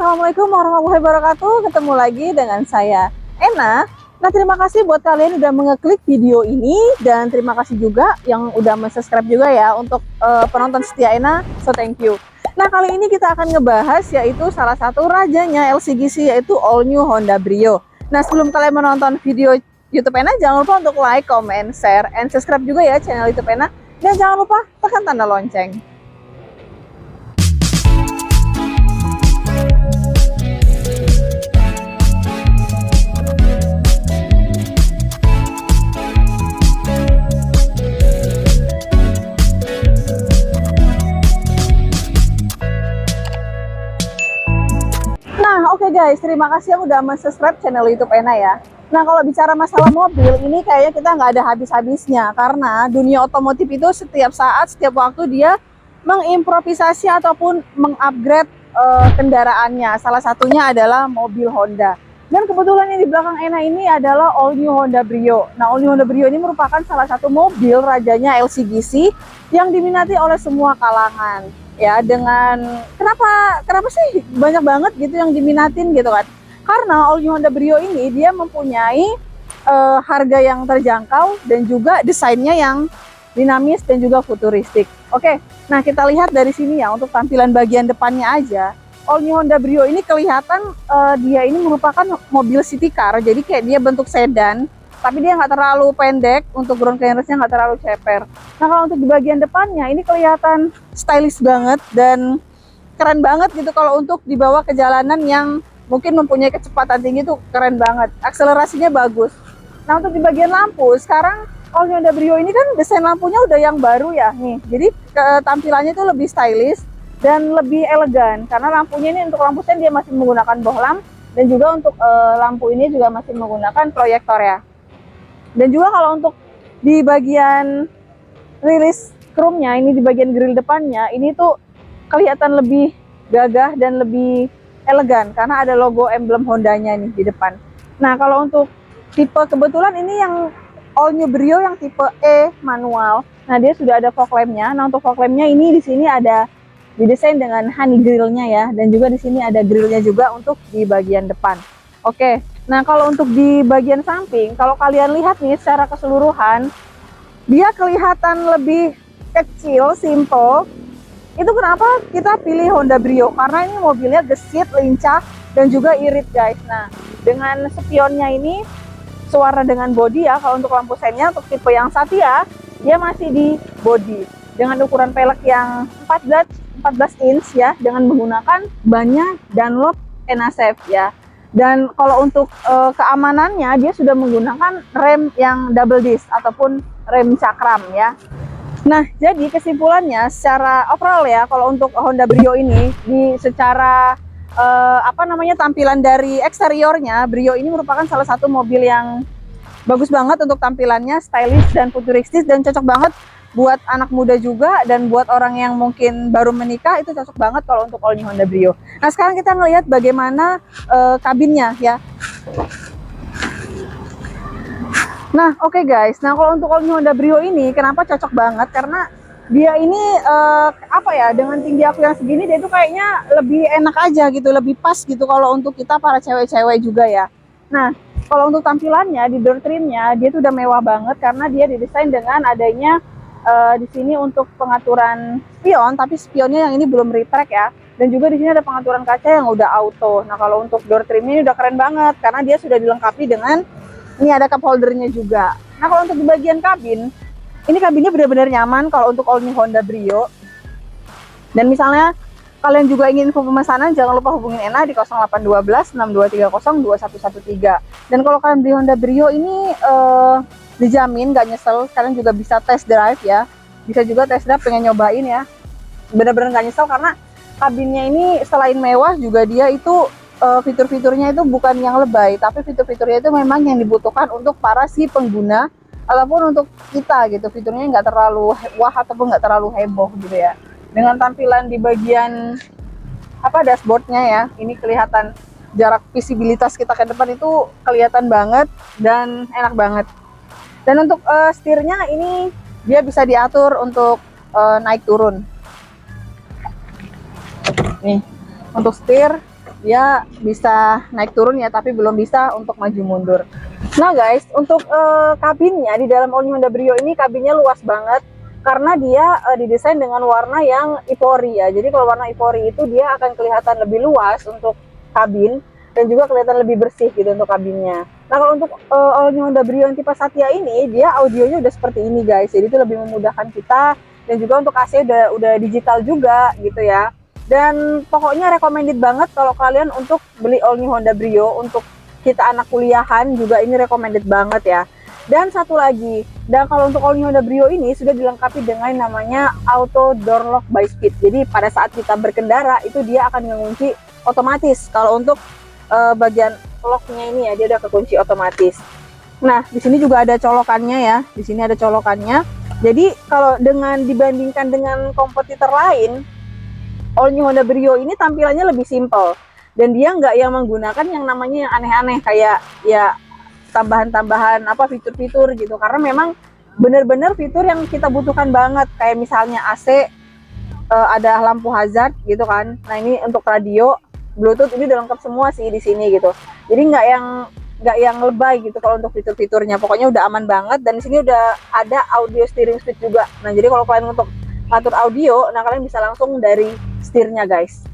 Assalamualaikum warahmatullahi wabarakatuh. Ketemu lagi dengan saya, Ena. Nah, terima kasih buat kalian udah mengeklik video ini. Dan terima kasih juga yang udah subscribe juga ya untuk penonton setia Ena. So, thank you. Nah, kali ini kita akan ngebahas yaitu salah satu rajanya LCGC, yaitu All New Honda Brio. Nah, sebelum kalian menonton video YouTube Ena, jangan lupa untuk like, comment, share, and subscribe juga ya channel YouTube Ena. Dan jangan lupa tekan tanda lonceng. Oke guys, terima kasih yang udah subscribe channel YouTube Ena ya. Nah, kalau bicara masalah mobil, ini kayaknya kita nggak ada habis-habisnya. Karena dunia otomotif itu setiap saat, setiap waktu dia mengimprovisasi ataupun mengupgrade kendaraannya. Salah satunya adalah mobil Honda. Dan kebetulan yang di belakang Ena ini adalah All New Honda Brio. Nah, All New Honda Brio ini merupakan salah satu mobil rajanya LCGC yang diminati oleh semua kalangan. Ya, dengan kenapa sih banyak banget gitu yang diminatin gitu kan? Karena All New Honda Brio ini dia mempunyai harga yang terjangkau dan juga desainnya yang dinamis dan juga futuristik. Oke, nah kita lihat dari sini ya, untuk tampilan bagian depannya aja. All New Honda Brio ini kelihatan dia ini merupakan mobil city car, jadi kayak dia bentuk sedan, tapi dia nggak terlalu pendek, untuk ground clearance-nya nggak terlalu ceper. Nah, kalau untuk di bagian depannya ini kelihatan stylish banget dan keren banget gitu. Kalau untuk dibawa ke jalanan yang mungkin mempunyai kecepatan tinggi tuh keren banget, akselerasinya bagus. Nah, untuk di bagian lampu, sekarang All New Honda Brio ini kan desain lampunya udah yang baru ya nih, jadi tampilannya tuh lebih stylish dan lebih elegan, karena lampunya ini untuk lampu sen dia masih menggunakan bohlam, dan juga untuk lampu ini juga masih menggunakan proyektor ya. Dan juga kalau untuk di bagian rilis chrome-nya, ini di bagian grill depannya, ini tuh kelihatan lebih gagah dan lebih elegan karena ada logo emblem Hondanya nih di depan. Nah, kalau untuk tipe, kebetulan ini yang All New Brio yang tipe E manual. Nah, dia sudah ada fog lamp-nya. Nah, untuk fog lamp-nya ini di sini ada didesain dengan honey grill-nya ya, dan juga di sini ada grill-nya juga untuk di bagian depan. Oke. Nah, kalau untuk di bagian samping, kalau kalian lihat nih secara keseluruhan, dia kelihatan lebih kecil, simple. Itu kenapa kita pilih Honda Brio, karena ini mobilnya gesit, lincah, dan juga irit guys. Nah, dengan spionnya ini suara dengan bodi ya. Kalau untuk lampu sennya, untuk tipe yang Satya, dia masih di bodi dengan ukuran pelek yang 14 inch ya, dengan menggunakan bannya Dunlop Enasafe ya. Dan kalau untuk keamanannya, dia sudah menggunakan rem yang double disc ataupun rem cakram ya. Nah, jadi kesimpulannya secara overall ya, kalau untuk Honda Brio ini secara tampilan dari eksteriornya, Brio ini merupakan salah satu mobil yang bagus banget untuk tampilannya, stylish dan futuristis, dan cocok banget buat anak muda juga, dan buat orang yang mungkin baru menikah itu cocok banget kalau untuk All New Honda Brio. Nah, sekarang kita ngelihat bagaimana kabinnya ya. Nah, oke guys. Nah, kalau untuk All New Honda Brio ini kenapa cocok banget? Karena dia ini dengan tinggi aku yang segini, dia itu kayaknya lebih enak aja gitu, lebih pas gitu kalau untuk kita para cewek-cewek juga ya. Nah, kalau untuk tampilannya di door trimnya, dia tuh udah mewah banget karena dia didesain dengan adanya di sini untuk pengaturan spion, tapi spionnya yang ini belum retract ya. Dan juga di sini ada pengaturan kaca yang udah auto. Nah, kalau untuk door trimnya ini udah keren banget karena dia sudah dilengkapi dengan ini ada cup holdernya juga. Nah, kalau untuk di bagian kabin, ini kabinnya benar-benar nyaman kalau untuk All New Honda Brio. Dan misalnya kalian juga ingin info pemesanan, jangan lupa hubungin Ena di 0812 6230 2113. Dan kalau kalian beli Honda Brio ini dijamin gak nyesel. Kalian juga bisa test drive ya, bisa juga test drive pengen nyobain ya, bener-bener gak nyesel karena kabinnya ini selain mewah juga dia itu fitur-fiturnya itu bukan yang lebay, tapi fitur-fiturnya itu memang yang dibutuhkan untuk para si pengguna ataupun untuk kita gitu. Fiturnya nggak terlalu wah ataupun nggak terlalu heboh gitu ya. Dengan tampilan di bagian dashboardnya ya, ini kelihatan jarak visibilitas kita ke depan itu kelihatan banget dan enak banget. Dan untuk setirnya ini dia bisa diatur untuk naik turun. Nih, untuk setir dia bisa naik turun ya, tapi belum bisa untuk maju mundur. Nah guys, untuk kabinnya di dalam all new Honda Brio ini kabinnya luas banget karena dia didesain dengan warna yang ivory ya. Jadi kalau warna ivory itu dia akan kelihatan lebih luas untuk kabin dan juga kelihatan lebih bersih gitu untuk kabinnya. Nah kalau untuk all new Honda Brio yang tipe Satya ini, dia audionya udah seperti ini guys. Jadi itu lebih memudahkan kita, dan juga untuk AC udah digital juga gitu ya. Dan pokoknya recommended banget kalau kalian untuk beli all new Honda Brio. Untuk kita anak kuliahan juga ini recommended banget ya. Dan satu lagi, dan kalau untuk all new Honda Brio ini sudah dilengkapi dengan namanya auto door lock by speed. Jadi pada saat kita berkendara itu dia akan mengunci otomatis. Kalau untuk bagian locknya ini ya, dia udah kekunci otomatis. Nah di sini juga ada colokannya ya, di sini ada colokannya. Jadi kalau dibandingkan dengan kompetitor lain, all new Honda Brio ini tampilannya lebih simple, dan dia nggak yang menggunakan yang namanya yang aneh-aneh kayak ya tambahan-tambahan apa fitur-fitur gitu, karena memang bener-bener fitur yang kita butuhkan banget, kayak misalnya AC, ada lampu hazard gitu kan. Nah ini untuk radio, Bluetooth ini udah lengkap semua sih di sini gitu. Jadi nggak yang lebay gitu kalau untuk fitur-fiturnya, pokoknya udah aman banget. Dan di sini udah ada audio steering switch juga. Nah jadi kalau kalian untuk atur audio, nah kalian bisa langsung dari setirnya guys.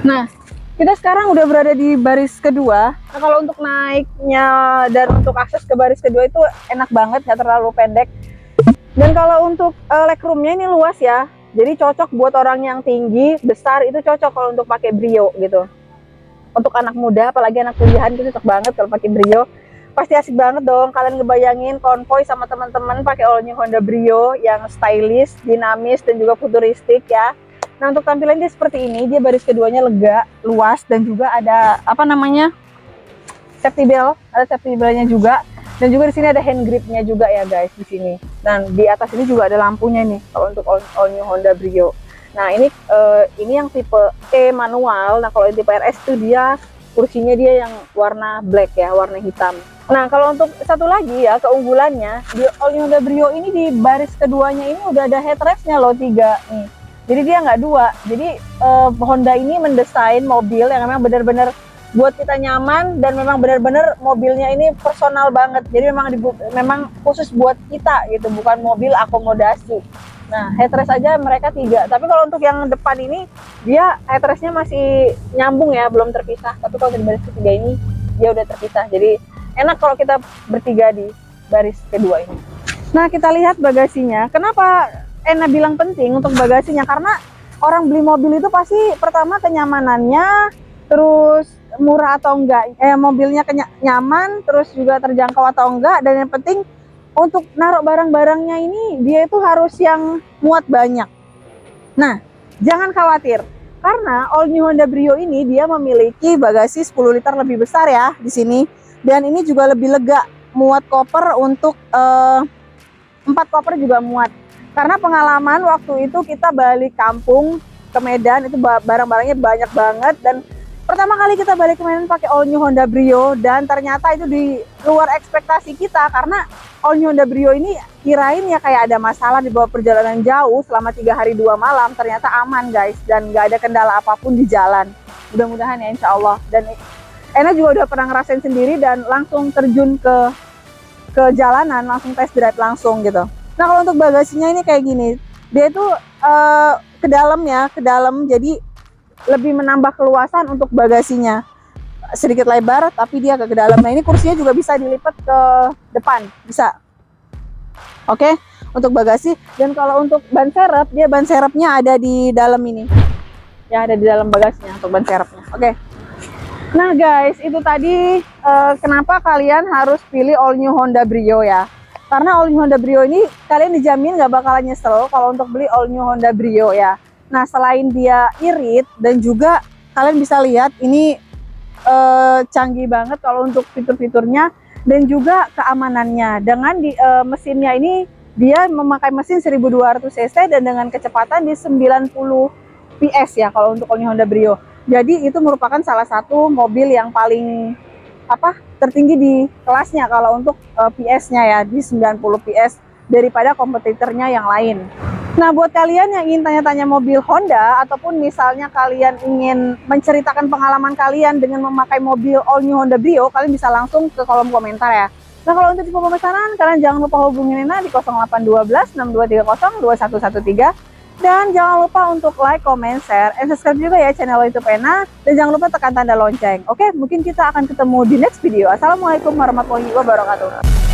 Nah kita sekarang udah berada di baris kedua. Nah kalau untuk naiknya dan untuk akses ke baris kedua itu enak banget, nggak terlalu pendek. Dan kalau untuk legroomnya ini luas ya, jadi cocok buat orang yang tinggi, besar, itu cocok kalau untuk pakai Brio gitu. Untuk anak muda, apalagi anak kuliahan, itu cocok banget kalau pakai Brio. Pasti asik banget dong kalian ngebayangin konvoy sama teman-teman pakai all new Honda Brio yang stylish, dinamis, dan juga futuristik ya. Nah untuk tampilan dia seperti ini, dia baris keduanya lega, luas, dan juga ada apa namanya safety belt, ada safety beltnya juga. Dan juga di sini ada hand gripnya juga ya guys di sini. Dan di atas ini juga ada lampunya nih kalau untuk all new Honda Brio. Nah ini yang tipe E manual. Nah kalau yang tipe RS itu dia kursinya dia yang warna black ya, warna hitam. Nah kalau untuk satu lagi ya keunggulannya di all new Honda Brio ini, di baris keduanya ini udah ada headrestnya loh 3 nih. Jadi dia nggak 2. Jadi Honda ini mendesain mobil yang memang benar-benar buat kita nyaman, dan memang benar-benar mobilnya ini personal banget. Jadi memang khusus buat kita gitu, bukan mobil akomodasi. Nah headrest aja mereka 3, tapi kalau untuk yang depan ini dia headrestnya masih nyambung ya, belum terpisah. Tapi kalau di baris ketiga ini dia udah terpisah, jadi enak kalau kita bertiga di baris kedua ini. Nah kita lihat bagasinya. Kenapa Ena bilang penting untuk bagasinya? Karena orang beli mobil itu pasti pertama kenyamanannya, terus murah atau enggak, mobilnya nyaman, terus juga terjangkau atau enggak, dan yang penting untuk naruh barang-barangnya ini dia itu harus yang muat banyak. Nah jangan khawatir, karena all new Honda Brio ini dia memiliki bagasi 10 liter lebih besar ya di sini, dan ini juga lebih lega, muat koper untuk 4 koper juga muat. Karena pengalaman waktu itu kita balik kampung ke Medan itu barang-barangnya banyak banget, dan pertama kali kita balik ke Medan pakai all new Honda Brio, dan ternyata itu di luar ekspektasi kita, karena all new Honda Brio ini kirain ya kayak ada masalah di bawah perjalanan jauh selama 3 hari 2 malam. Ternyata aman guys, dan nggak ada kendala apapun di jalan. Mudah-mudahan ya insya Allah. Dan Ena juga udah pernah ngerasain sendiri dan langsung terjun ke jalanan, langsung test drive langsung gitu. Nah kalau untuk bagasinya ini kayak gini, dia itu ke dalam ya, ke dalam, jadi lebih menambah keluasan untuk bagasinya. Sedikit lebar tapi dia agak ke dalam. Nah ini kursinya juga bisa dilipat ke depan, bisa. Oke, untuk bagasi. Dan kalau untuk ban serep, dia ban serepnya ada di dalam ini ya, ada di dalam bagasinya untuk ban serepnya. Oke. Nah guys, itu tadi kenapa kalian harus pilih all new Honda Brio ya. Karena all new Honda Brio ini kalian dijamin nggak bakalan nyesel kalau untuk beli all new Honda Brio ya. Nah selain dia irit, dan juga kalian bisa lihat ini canggih banget kalau untuk fitur-fiturnya, dan juga keamanannya. Dengan mesinnya ini dia memakai mesin 1200 cc dan dengan kecepatan di 90 PS ya kalau untuk all new Honda Brio. Jadi itu merupakan salah satu mobil yang paling tertinggi di kelasnya kalau untuk PS-nya ya, di 90 PS daripada kompetitornya yang lain. Nah, buat kalian yang ingin tanya-tanya mobil Honda, ataupun misalnya kalian ingin menceritakan pengalaman kalian dengan memakai mobil all new Honda Brio, kalian bisa langsung ke kolom komentar ya. Nah, kalau untuk info pemesanan, kalian jangan lupa hubungi Nena di 0812 6230 2113. Dan jangan lupa untuk like, comment, share, and subscribe juga ya channel YouTube Ena. Dan jangan lupa tekan tanda lonceng. Oke, mungkin kita akan ketemu di next video. Assalamualaikum warahmatullahi wabarakatuh.